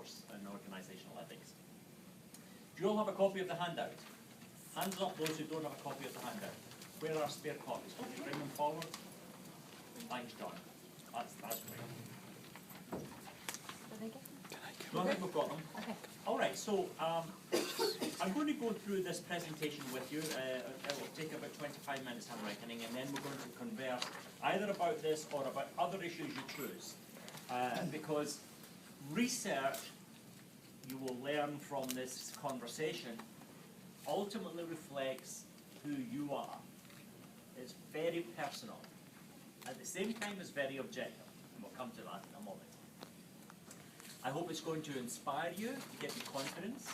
course in organisational ethics. Do you all have a copy of the handout? Hands up those who don't have a copy of the handout. Where are spare copies? Can you bring them forward? Thanks, John. That's great. No, I think we've got them. Okay. All right, so I'm going to go through this presentation with you. It will take about 25 minutes, I'm reckoning, and then we're going to converse either about this or about other issues you choose. Because research, you will learn from this conversation, ultimately reflects who you are. It's very personal. At the same time, it's very objective. And we'll come to that in a moment. I hope it's going to inspire you, to give you confidence.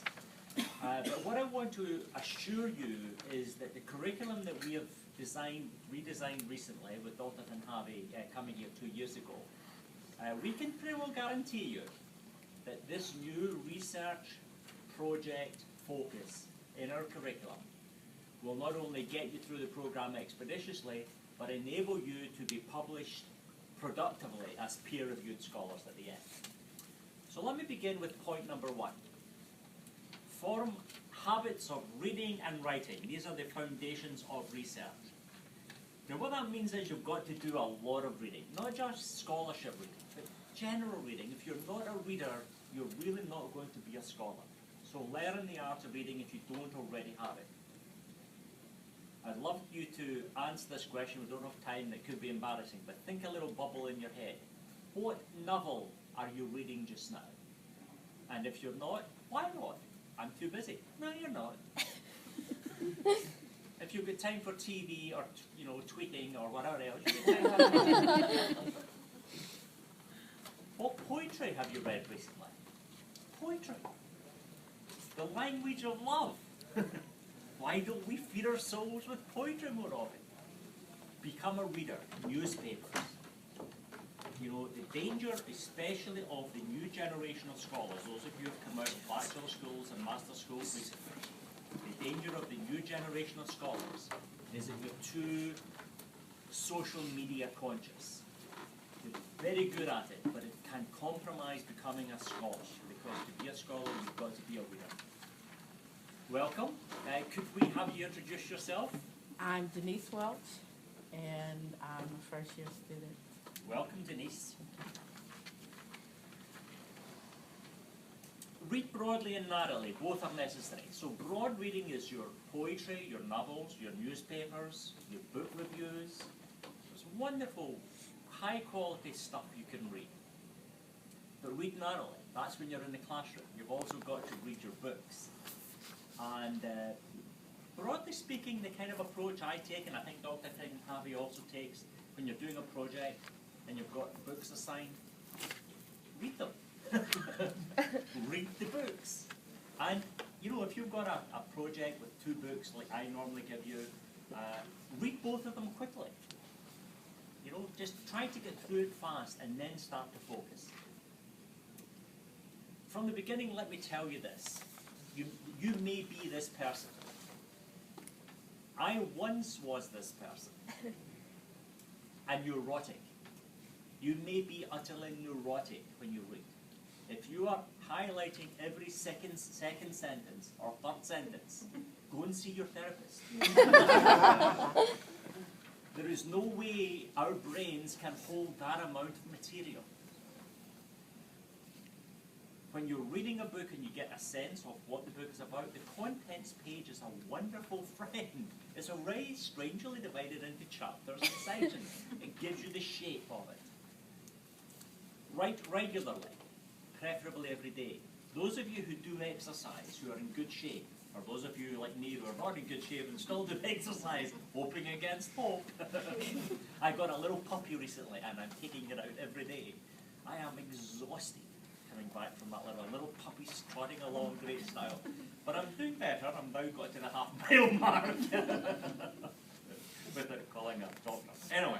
But what I want to assure you is that the curriculum that we have redesigned recently with Dr. Tanhavi coming here 2 years ago, we can pretty well guarantee you that this new research project focus in our curriculum will not only get you through the program expeditiously, but enable you to be published productively as peer-reviewed scholars at the end. So let me begin with point number 1. Form habits of reading and writing. These are the foundations of research. Now what that means is you've got to do a lot of reading, not just scholarship reading, but general reading. If you're not a reader, you're really not going to be a scholar. So learn the art of reading if you don't already have it. I'd love you to answer this question. We don't have time, it could be embarrassing, but think a little bubble in your head. What novel are you reading just now? And if you're not, why not? I'm too busy. No, you're not. If you've got time for TV or tweeting or whatever else, you've got time for it. What poetry have you read recently? Poetry. The language of love. Why don't we feed our souls with poetry more often? Become a reader. Newspapers. You know, the danger, especially of the new generation of scholars, those of you who have come out of bachelor schools and master schools recently, the danger of the new generation of scholars is that you're too social media conscious. You're very good at it, but it can compromise becoming a scholar, because to be a scholar, you've got to be a reader. Welcome. Could we have you introduce yourself? I'm Denise Welch, and I'm a first-year student. Welcome, Denise. Read broadly and narrowly. Both are necessary. So broad reading is your poetry, your novels, your newspapers, your book reviews. There's wonderful, high-quality stuff you can read. But read narrowly. That's when you're in the classroom. You've also got to read your books. And broadly speaking, the kind of approach I take, and I think Dr. Tanhavi also takes, when you're doing a project and you've got books assigned, read them. Read the books. And, if you've got a project with 2 books like I normally give you, read both of them quickly. Just try to get through it fast and then start to focus. From the beginning, let me tell you this. You may be this person. I once was this person. And neurotic. You may be utterly neurotic when you read. If you are highlighting every second sentence or third sentence, go and see your therapist. There is no way our brains can hold that amount of material. When you're reading a book and you get a sense of what the book is about, the contents page is a wonderful friend. It's already strangely divided into chapters and sections. It gives you the shape of it. Write regularly, preferably every day. Those of you who do exercise, who are in good shape, or those of you like me who are not in good shape and still do exercise, hoping against hope. I got a little puppy recently and I'm taking it out every day. I am exhausted coming back from that little puppy strutting along great style. But I'm doing better. I'm now got to the half-mile mark without calling a doctor. Anyway,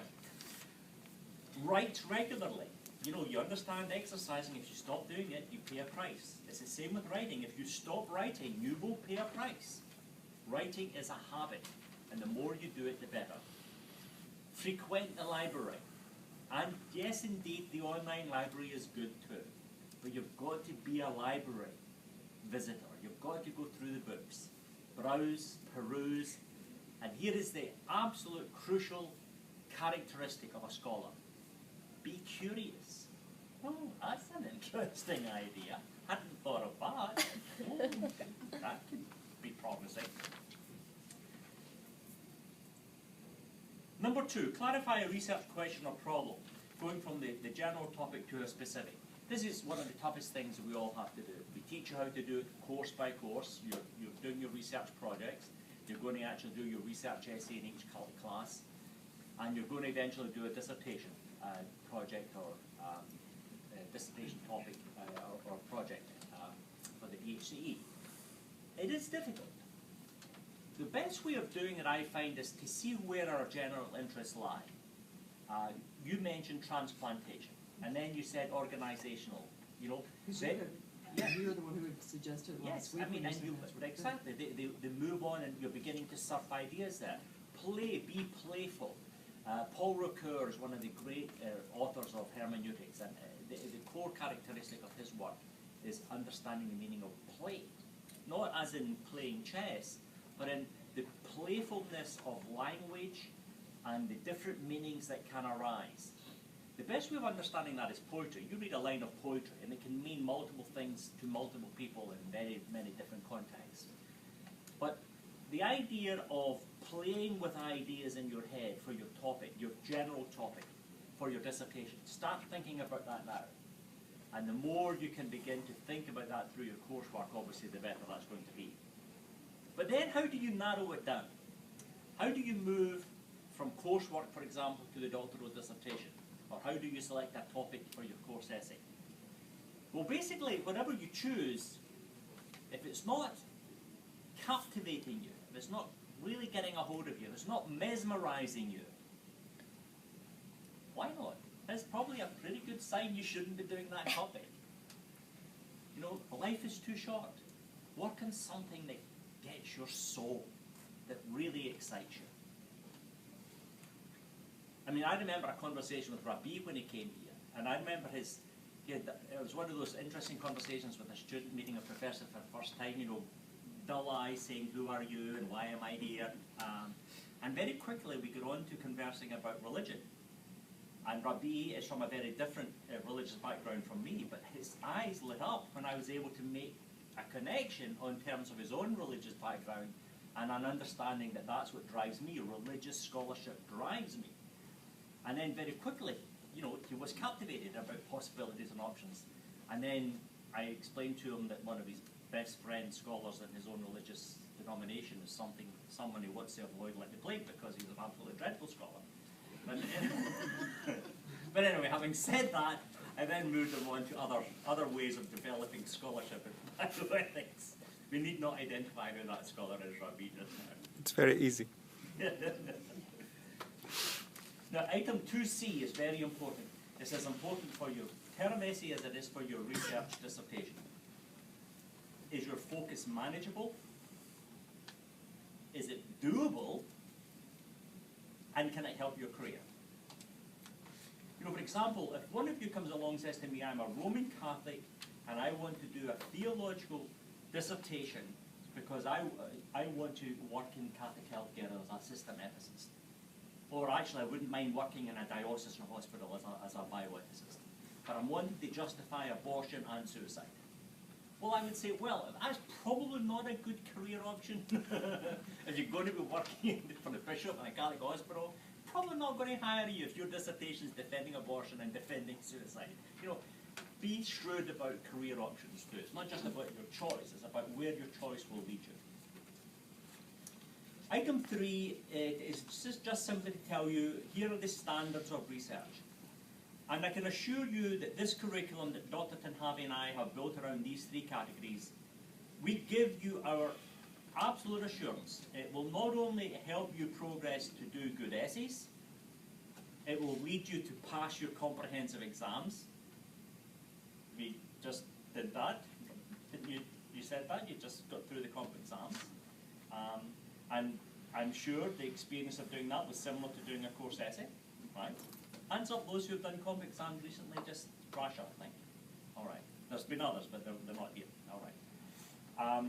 write regularly. You understand exercising. If you stop doing it, you pay a price. It's the same with writing. If you stop writing, you will pay a price. Writing is a habit, and the more you do it, the better. Frequent the library. And yes, indeed, the online library is good too. but you've got to be a library visitor. You've got to go through the books, browse, peruse, and here is the absolute crucial characteristic of a scholar. Be curious. Oh, that's an interesting idea. Hadn't thought of that. Oh, that could be promising. Number 2, clarify a research question or problem, going from the general topic to a specific. This is one of the toughest things that we all have to do. We teach you how to do it course by course. You're doing your research projects. You're going to actually do your research essay in each class. And you're going to eventually do a dissertation project or dissertation topic or project for the HCE. It is difficult. The best way of doing it, I find, is to see where our general interests lie. You mentioned transplantation, and then you said organizational. You know, You're the one who had suggested last week. Yes, I mean, and you exactly. They move on, and you're beginning to surf ideas there. Be playful. Paul Ricoeur is one of the great authors of hermeneutics, and the core characteristic of his work is understanding the meaning of play, not as in playing chess, but in the playfulness of language and the different meanings that can arise. The best way of understanding that is poetry. You read a line of poetry, and it can mean multiple things to multiple people in very many different contexts. But the idea of playing with ideas in your head for your topic, your general topic, for your dissertation, start thinking about that now. And the more you can begin to think about that through your coursework, obviously, the better that's going to be. But then how do you narrow it down? How do you move from coursework, for example, to the doctoral dissertation? Or how do you select a topic for your course essay? Well, basically, whatever you choose, if it's not captivating you, if it's not really getting a hold of you, if it's not mesmerizing you, why not? That's probably a pretty good sign you shouldn't be doing that topic. You know, life is too short. Work on something that gets your soul, that really excites you. I mean, I remember a conversation with Rabbi when he came here, and I remember it was one of those interesting conversations with a student meeting a professor for the first time, you know, dull eyes saying, who are you and why am I here? And very quickly we got on to conversing about religion. And Rabbi is from a very different religious background from me, but his eyes lit up when I was able to make a connection on terms of his own religious background and an understanding that that's what drives me. Religious scholarship drives me. And then very quickly, you know, he was captivated about possibilities and options. And then I explained to him that one of his best friend scholars in his own religious denomination is someone he wants to avoid like the plague because he's an absolutely dreadful scholar. But anyway, having said that, I then moved him on to other ways of developing scholarship in bioethics. We need not identify who that scholar is, Rabbi, just now. It's very easy. Now, item 2C is very important. It's as important for your term essay as it is for your research dissertation. Is your focus manageable? Is it doable? And can it help your career? You know, for example, if one of you comes along and says to me, I'm a Roman Catholic and I want to do a theological dissertation because I want to work in Catholic healthcare as a system ethicist. Or actually, I wouldn't mind working in a diocesan hospital as a bioethicist. But I'm wanting to justify abortion and suicide. Well, I would say, well, that's probably not a good career option. If you're going to be working for the bishop in a Catholic hospital, probably not going to hire you if your dissertation is defending abortion and defending suicide. You know, be shrewd about career options too. It's not just about your choice, it's about where your choice will lead you. Item 3 is just simply to tell you, here are the standards of research. And I can assure you that this curriculum that Dr. Tanhavi and I have built around these 3 categories, we give you our absolute assurance. It will not only help you progress to do good essays, it will lead you to pass your comprehensive exams. We just did that. Didn't you? You said that? You just got through the comp exams. And I'm sure the experience of doing that was similar to doing a course essay, right? Hands up those who have done comp exams recently, just brush up, I think. All right. There's been others, but they're not here. All right.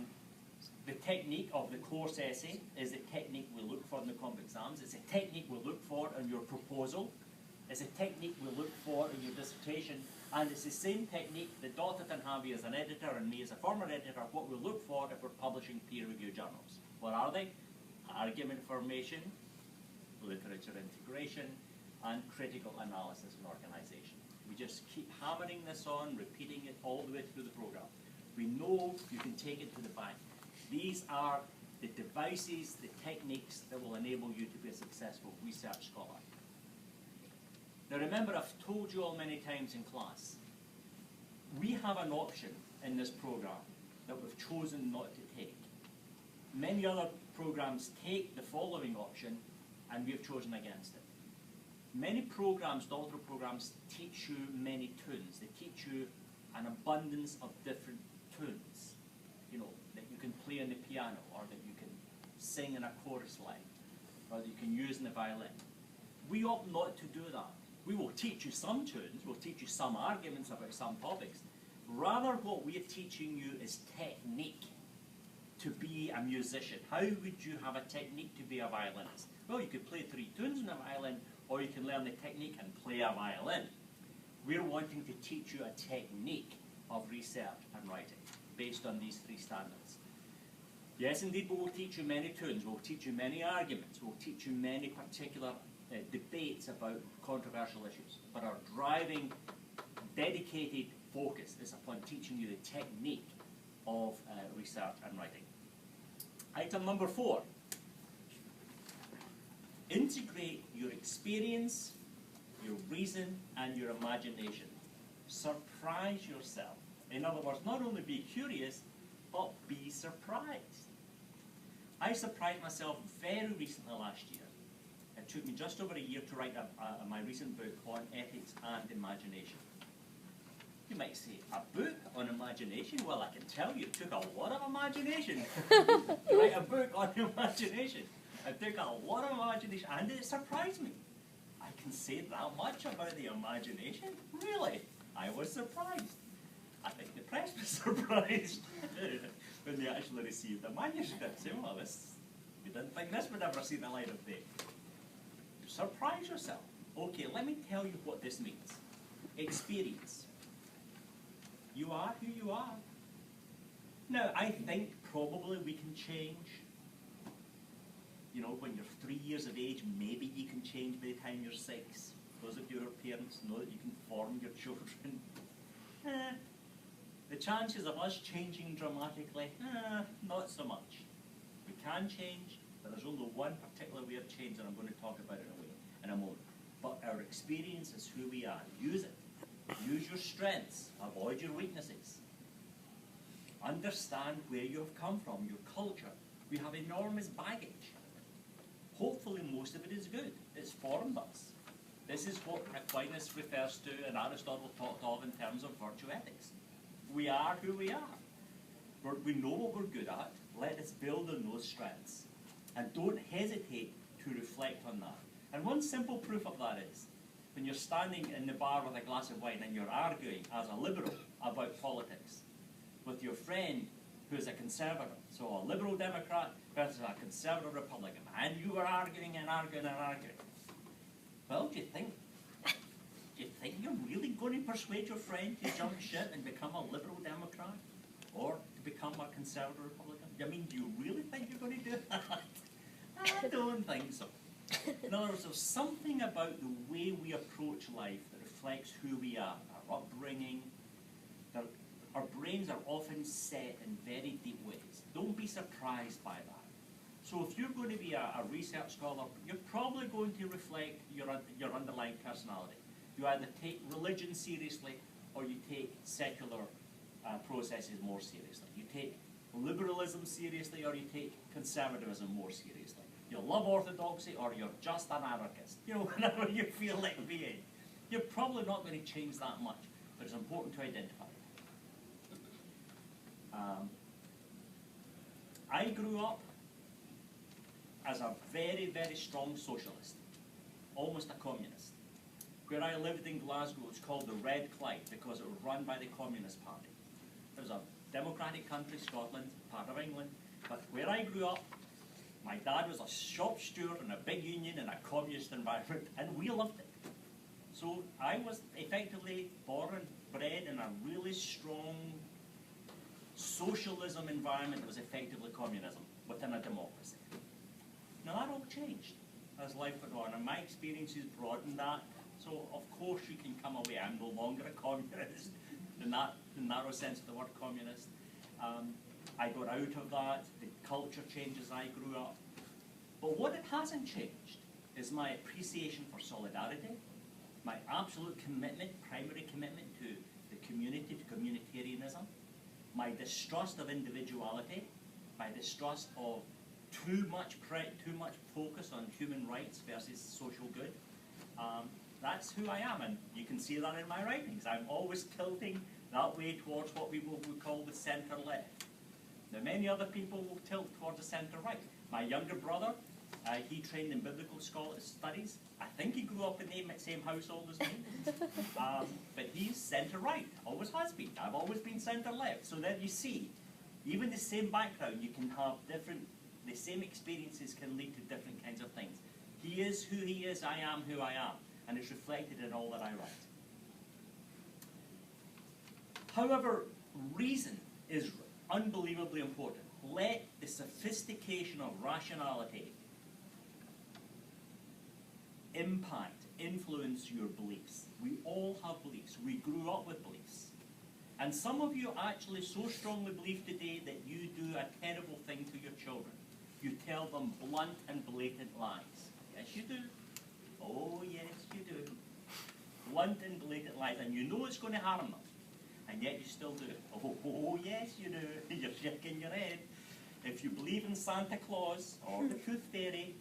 The technique of the course essay is the technique we look for in the comp exams. It's a technique we look for in your proposal. It's a technique we look for in your dissertation. And it's the same technique that Dr. Tanhavi as an editor and me as a former editor, what we look for if we're publishing peer-reviewed journals. What are they? Argument formation, literature integration, and critical analysis and organization. We just keep hammering this on, repeating it all the way through the program. We know you can take it to the bank. These are the devices, the techniques that will enable you to be a successful research scholar. Now remember, I've told you all many times in class, we have an option in this program that we've chosen not to take. Many other programs take the following option, and we've chosen against it. Many programs, doctoral programs, teach you many tunes. They teach you an abundance of different tunes. You know, that you can play on the piano, or that you can sing in a chorus line, or that you can use in the violin. We opt not to do that. We will teach you some tunes, we'll teach you some arguments about some topics. Rather, what we're teaching you is technique to be a musician. How would you have a technique to be a violinist? Well, you could play 3 tunes on a violin, or you can learn the technique and play a violin. We're wanting to teach you a technique of research and writing based on these 3 standards. Yes, indeed, we will teach you many tunes, we'll teach you many arguments, we'll teach you many particular debates about controversial issues, but our driving, dedicated focus is upon teaching you the technique of research and writing. Item number 4. Integrate your experience, your reason, and your imagination. Surprise yourself. In other words, not only be curious, but be surprised. I surprised myself very recently last year. It took me just over a year to write my recent book on ethics and imagination. You might say, a book on imagination? Well, I can tell you, it took a lot of imagination to write a book on imagination. It took a lot of imagination, and it surprised me. I can say that much about the imagination? Really? I was surprised. I think the press was surprised when they actually received the manuscript. Say, well, we didn't think this would ever see the light of day. Surprise yourself. Okay, let me tell you what this means. Experience. You are who you are. Now, I think probably we can change. You know, when you're 3 years of age, maybe you can change by the time you're 6. Those of you who are parents know that you can form your children. The chances of us changing dramatically, not so much. We can change, but there's only one particular way of change, and I'm going to talk about it in a moment. But our experience is who we are. Use it. Use your strengths. Avoid your weaknesses. Understand where you have come from, your culture. We have enormous baggage. Hopefully most of it is good. It's formed us. This is what Aquinas refers to and Aristotle talked of in terms of virtue ethics. We are who we are. We know what we're good at. Let us build on those strengths. And don't hesitate to reflect on that. And one simple proof of that is when you're standing in the bar with a glass of wine and you're arguing as a liberal about politics with your friend who's a conservative, so a liberal Democrat versus a conservative Republican, and you are arguing and arguing and arguing. Well, do you think you're really going to persuade your friend to jump ship and become a liberal Democrat or to become a conservative Republican? I mean, do you really think you're going to do that? I don't think so. In other words, there's something about the way we approach life that reflects who we are, our upbringing. Our brains are often set in very deep ways. Don't be surprised by that. So if you're going to be a research scholar, you're probably going to reflect your underlying personality. You either take religion seriously or you take secular processes more seriously. You take liberalism seriously or you take conservatism more seriously. You love orthodoxy or you're just an anarchist. You know, whatever you feel like being. You're probably not going to change that much, but it's important to identify. I grew up as a very, very strong socialist, almost a communist. Where I lived in Glasgow, it's called the Red Clyde because it was run by the Communist Party. democratic country, Scotland, part of England, but where I grew up, my dad was a shop steward in a big union in a communist environment, and we loved it. So I was effectively born and bred in a really strong socialism environment that was effectively communism within a democracy. Now that all changed as life went on, and my experiences broadened that. So of course you can come away, I'm no longer a communist in that narrow sense of the word communist. I got out of that, the culture changed as I grew up. But what it hasn't changed is my appreciation for solidarity, my absolute commitment, primary commitment to the community, to communitarianism, my distrust of individuality, my distrust of too much focus on human rights versus social good. That's who I am, and you can see that in my writings. I'm always tilting that way towards what we would call the centre-left. Now, many other people will tilt towards the centre-right. My younger brother, he trained in biblical studies. I think he grew up in the same household as me. But he's centre-right, always has been. I've always been centre-left. So there you see, even the same background, you can have the same experiences can lead to different kinds of things. He is who he is, I am who I am, and it's reflected in all that I write. However, reason is unbelievably important. Let the sophistication of rationality influence your beliefs. We all have beliefs. We grew up with beliefs. And some of you actually so strongly believe today that you do a terrible thing to your children. You tell them blunt and blatant lies. Yes, you do. Oh, yes, you do. Blunt and blatant lies, and you know it's going to harm them. And yet you still do it. Oh, yes, you do. You're shaking your head. If you believe in Santa Claus or the Tooth Fairy,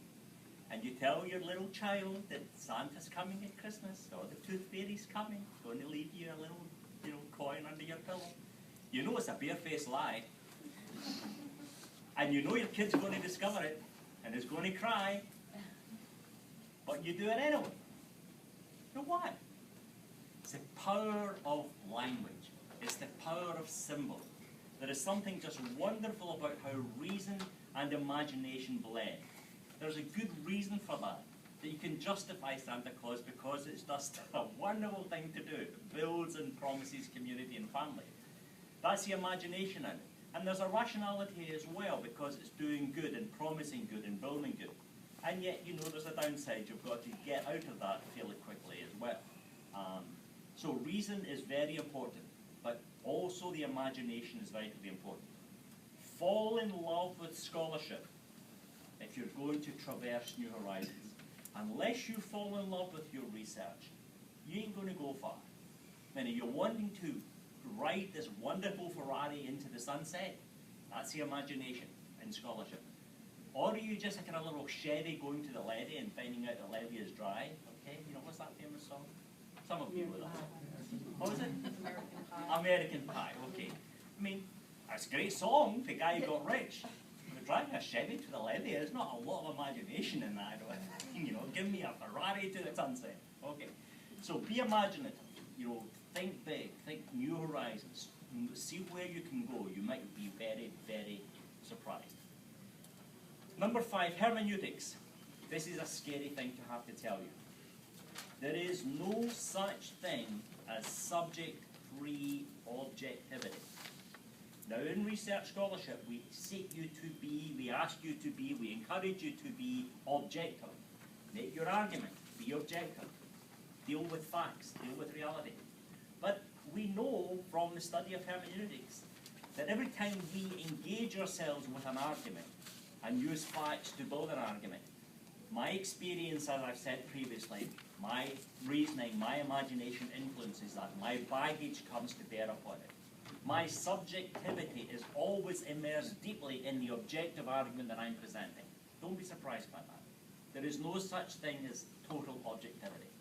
and you tell your little child that Santa's coming at Christmas, or the Tooth Fairy's coming, going to leave you a little, coin under your pillow, you know it's a barefaced lie. And you know your kid's going to discover it, and is going to cry, but you do it anyway. You know why? It's the power of language. It's the power of symbol. There is something just wonderful about how reason and imagination blend. There's a good reason for that you can justify Santa Claus because it's just a wonderful thing to do. It builds and promises community and family. That's the imagination in it. And there's a rationality as well because it's doing good and promising good and building good. And yet, there's a downside. You've got to get out of that fairly quickly as well. So reason is very important, but also the imagination is vitally important. Fall in love with scholarship if you're going to traverse new horizons. Unless you fall in love with your research, you ain't going to go far. When you're wanting to ride this wonderful Ferrari into the sunset, that's the imagination in scholarship. Or are you just like a little Chevy going to the levee and finding out the levee is dry? Okay, what's that famous song? Some of you will. What was it? American Pie. American Pie, okay. I mean, that's a great song, The Guy Who Got Rich. But driving a Chevy to the levee, there's not a lot of imagination in that. Give me a Ferrari to the sunset. Okay. So be imaginative. Think big, think new horizons. See where you can go. You might be very, very surprised. Number 5, hermeneutics. This is a scary thing to have to tell you. There is no such thing as subject-free objectivity. Now, in research scholarship, we seek you to be, we ask you to be, we encourage you to be objective. Make your argument, be objective. Deal with facts, deal with reality. But we know from the study of hermeneutics that every time we engage ourselves with an argument and use facts to build an argument, my experience, as I've said previously, my reasoning, my imagination influences that. My baggage comes to bear upon it. My subjectivity is always immersed deeply in the objective argument that I'm presenting. Don't be surprised by that. There is no such thing as total objectivity.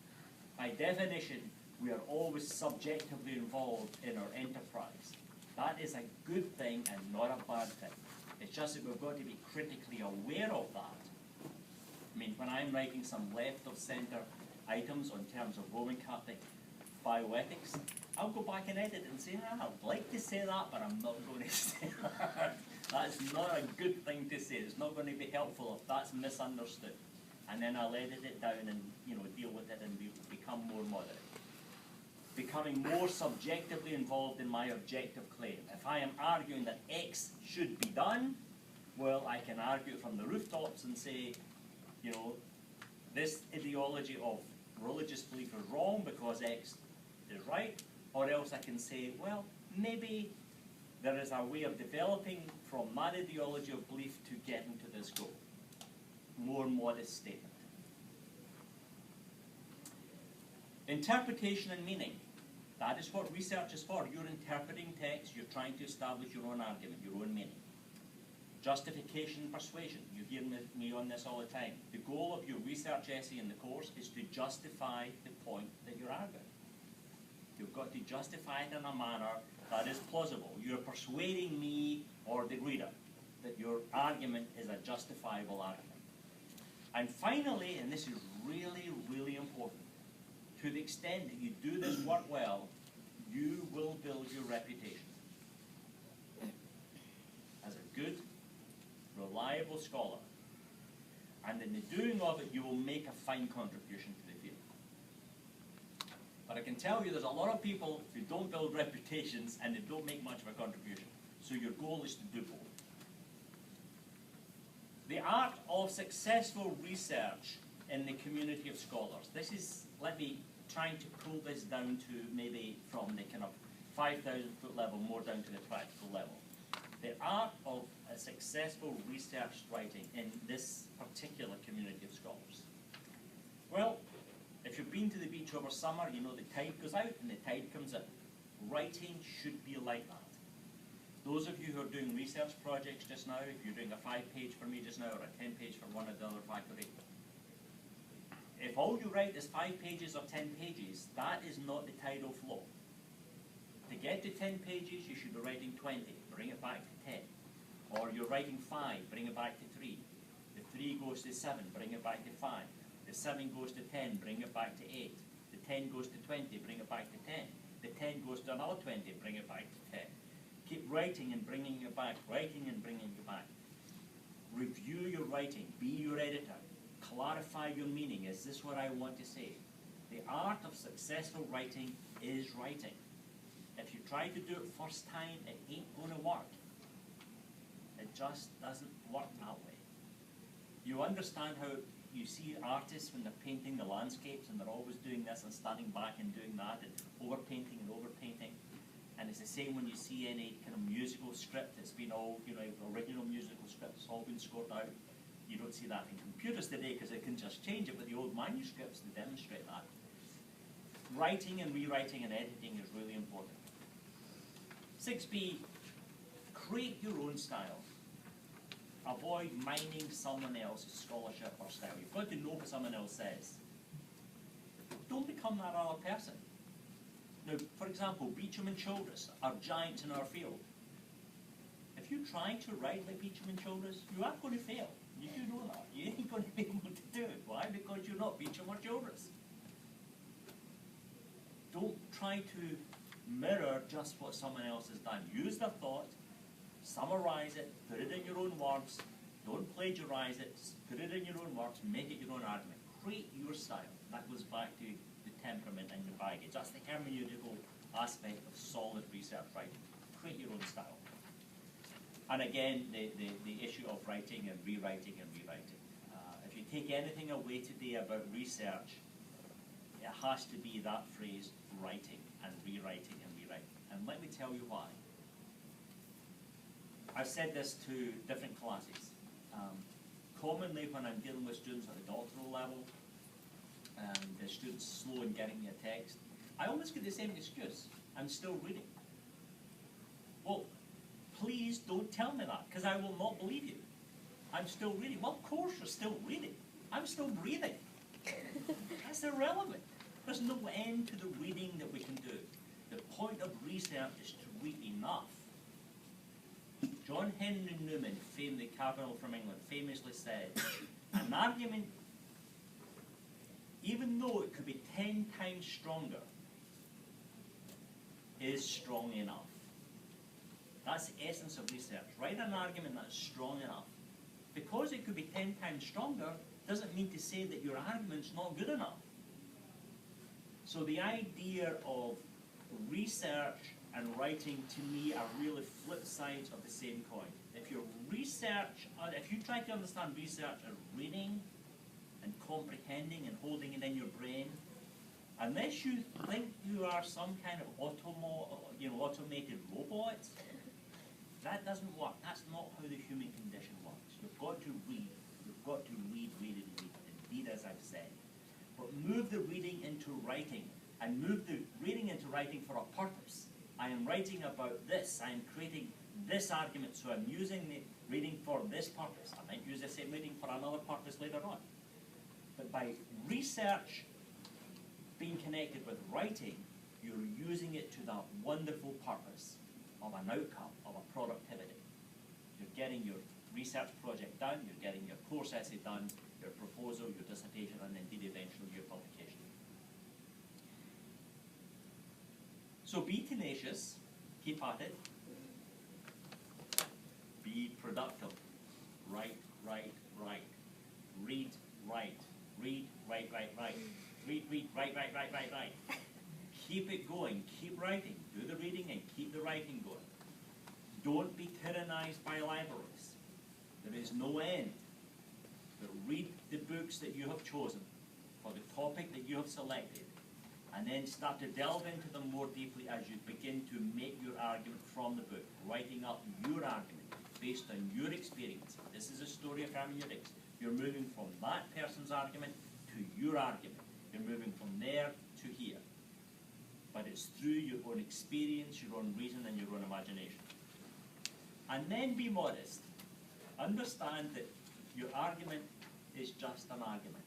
By definition, we are always subjectively involved in our enterprise. That is a good thing and not a bad thing. It's just that we've got to be critically aware of that. I mean, when I'm writing some left of centre items on terms of Roman Catholic bioethics, I'll go back and edit it and say, I'd like to say that, but I'm not going to say that. That's not a good thing to say. It's not going to be helpful if that's misunderstood. And then I'll edit it down and deal with it and become more moderate. Becoming more subjectively involved in my objective claim. If I am arguing that X should be done, well, I can argue from the rooftops and say, this ideology of religious belief is wrong because X is right, or else I can say, well, maybe there is a way of developing from that ideology of belief to getting to this goal. More modest statement. Interpretation and meaning. That is what research is for. You're interpreting text, you're trying to establish your own argument, your own meaning. Justification and persuasion. You hear me on this all the time. The goal of your research essay in the course is to justify the point that you're arguing. You've got to justify it in a manner that is plausible. You're persuading me or the reader that your argument is a justifiable argument. And finally, and this is really, really important, to the extent that you do this work well, you will build your reputation as a good, reliable scholar. And in the doing of it, you will make a fine contribution to the field. But I can tell you there's a lot of people who don't build reputations and they don't make much of a contribution. So your goal is to do both. The art of successful research in the community of scholars. This is, let me trying to pull this down to maybe from the kind of 5,000-foot level more down to the practical level. The art of a successful research writing in this particular community of scholars. Well, if you've been to the beach over summer, you know the tide goes out and the tide comes in. Writing should be like that. Those of you who are doing research projects just now, if you're doing a 5-page for me just now or a 10-page for one of the other faculty, if all you write is 5 pages or 10 pages, that is not the tidal flow. To get to 10 pages, you should be writing 20, bring it back to 10. Or you're writing 5, bring it back to 3. The 3 goes to 7, bring it back to 5. The 7 goes to 10, bring it back to 8. The 10 goes to 20, bring it back to 10. The 10 goes to another 20, bring it back to 10. Keep writing and bringing it back, writing and bringing it back. Review your writing, be your editor. Clarify your meaning. Is this what I want to say? The art of successful writing is writing. If you try to do it first time, it ain't going to work. It just doesn't work that way. You understand how you see artists when they're painting the landscapes and they're always doing this and standing back and doing that and overpainting and overpainting. And it's the same when you see any kind of musical script that's been all, original musical scripts all been scored out. You don't see that in computers today because it can just change it, but the old manuscripts to demonstrate that. Writing and rewriting and editing is really important. 6B, create your own style. Avoid mining someone else's scholarship or style. You've got to know what someone else says. Don't become that other person. Now, for example, Beecham and Childress are giants in our field. If you try to write like Beecham and Childress, you are going to fail. You do know that. You ain't going to be able to do it. Why? Because you're not Beecham or Childress. Don't try to mirror just what someone else has done. Use their thought, summarize it, put it in your own words. Don't plagiarize it. Put it in your own words. Make it your own argument. Create your style. That goes back to the temperament and the baggage. That's the hermeneutical aspect of solid research writing. Create your own style. And again, the issue of writing and rewriting and rewriting. If you take anything away today about research, it has to be that phrase, writing and rewriting and rewriting. And let me tell you why. I've said this to different classes. Commonly when I'm dealing with students at the doctoral level, and the students slow in getting me a text, I always get the same excuse. I'm still reading. Well, please don't tell me that, because I will not believe you. I'm still reading. Well, of course you're still reading. I'm still breathing. That's irrelevant. There's no end to the reading that we can do. The point of research is to read enough. John Henry Newman, the cardinal from England, famously said, an argument, even though it could be 10 times stronger, is strong enough. That's the essence of research. Write an argument that's strong enough. Because it could be 10 times stronger doesn't mean to say that your argument's not good enough. So the idea of research and writing, to me, are really flip sides of the same coin. If you try to understand research as reading and comprehending and holding it in your brain, unless you think you are some kind of automated robot, that doesn't work. That's not how the human condition works. You've got to read. You've got to read, indeed, as I've said. But move the reading into writing, and move the reading into writing for a purpose. I am writing about this. I am creating this argument, so I'm using the reading for this purpose. I might use the same reading for another purpose later on. But by research being connected with writing, you're using it to that wonderful purpose of an outcome, of a productivity. You're getting your research project done, you're getting your course essay done, your proposal, your dissertation, and indeed eventually your publication. So be tenacious, keep at it, be productive, write, read, write, read, write, keep it going, keep writing, do the reading and keep the writing going. Don't be tyrannized by libraries. There is no end. But read the books that you have chosen for the topic that you have selected, and then start to delve into them more deeply as you begin to make your argument from the book, writing up your argument based on your experience. This is a story of hermeneutics. You're moving from that person's argument to your argument. You're moving from there to here. But it's through your own experience, your own reason, and your own imagination. And then be modest. Understand that your argument is just an argument,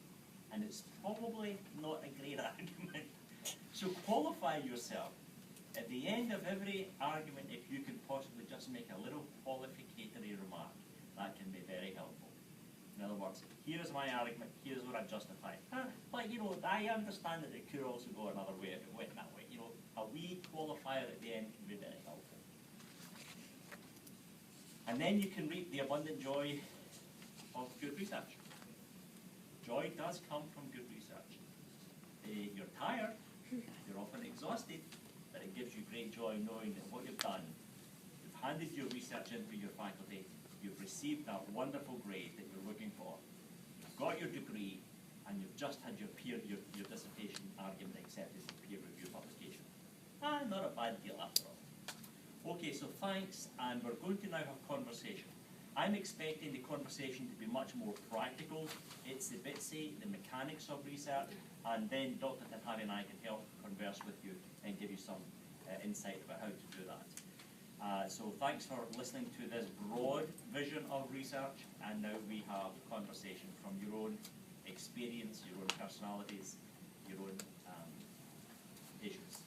and it's probably not a great argument. So qualify yourself. At the end of every argument, if you can possibly just make a little qualificatory remark, that can be very helpful. In other words, here is my argument, here's what I've justified. But you know, I understand that it could also go another way if it went that way. You know, a wee qualifier at the end can be very helpful. And then you can reap the abundant joy of good research. Joy does come from good research. You're tired, you're often exhausted, but it gives you great joy knowing that what you've done, you've handed your research in for your faculty, you've received that wonderful grade that you're looking for, you've got your degree, and you've just had your dissertation argument accepted for peer review publication. Not a bad deal after all. Okay, so thanks, and we're going to now have conversation. I'm expecting the conversation to be much more practical. It's the bitsy, the mechanics of research, and then Dr. Tatari and I can help converse with you and give you some insight about how to do that. So thanks for listening to this broad vision of research, and now we have conversation from your own experience, your own personalities, your own issues.